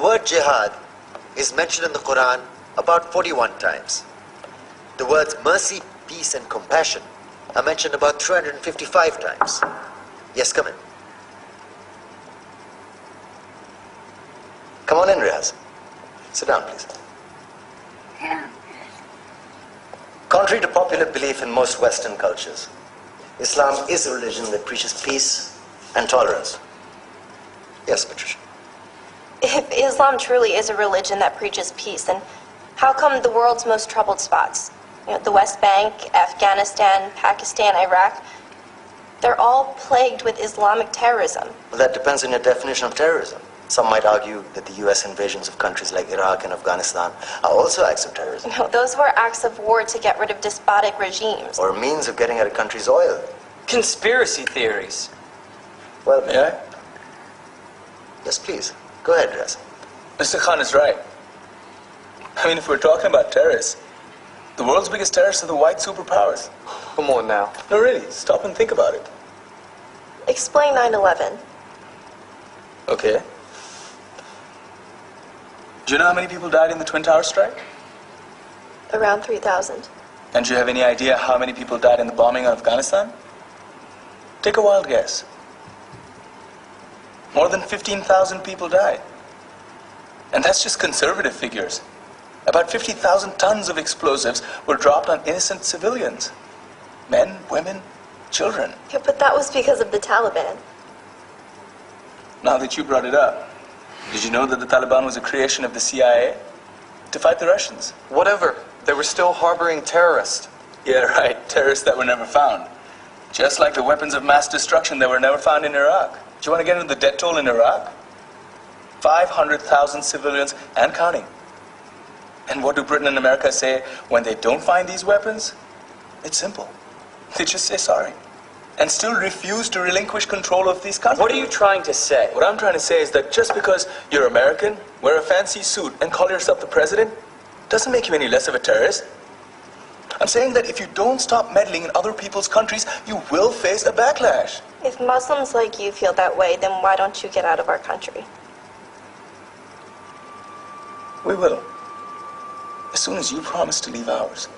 word jihad is mentioned in the Quran about 41 times. The words mercy, peace, and compassion are mentioned about 355 times. Yes, come in. Come on in, Riaz. Sit down, please. Contrary to popular belief in most Western cultures, Islam is a religion that preaches peace and tolerance. Yes, Patricia. If Islam truly is a religion that preaches peace, then how come the world's most troubled spots, the West Bank, Afghanistan, Pakistan, Iraq, they're all plagued with Islamic terrorism? Well, that depends on your definition of terrorism. Some might argue that the U.S. invasions of countries like Iraq and Afghanistan are also acts of terrorism. No, those were acts of war to get rid of despotic regimes. Or a means of getting at a country's oil. Conspiracy theories. Well, May I? Yes, please. Go ahead, Riaz. Mr. Khan is right. I mean, if we're talking about terrorists, the world's biggest terrorists are the white superpowers. Come on now. No, really, stop and think about it. Explain 9/11. Okay. Do you know how many people died in the Twin Towers strike? Around 3,000. And do you have any idea how many people died in the bombing of Afghanistan? Take a wild guess. More than 15,000 people died. And that's just conservative figures. About 50,000 tons of explosives were dropped on innocent civilians. Men, women, children. Yeah, but that was because of the Taliban. Now that you brought it up, did you know that the Taliban was a creation of the CIA to fight the Russians? Whatever. They were still harboring terrorists. Yeah, right. Terrorists that were never found. Just like the weapons of mass destruction that were never found in Iraq. Do you want to get into the death toll in Iraq? 500,000 civilians and counting. And what do Britain and America say when they don't find these weapons? It's simple. They just say sorry. And still refuse to relinquish control of these countries. What are you trying to say? What I'm trying to say is that just because you're American, wear a fancy suit, and call yourself the president, doesn't make you any less of a terrorist. I'm saying that if you don't stop meddling in other people's countries, you will face a backlash. If Muslims like you feel that way, then why don't you get out of our country? We will. As soon as you promise to leave ours.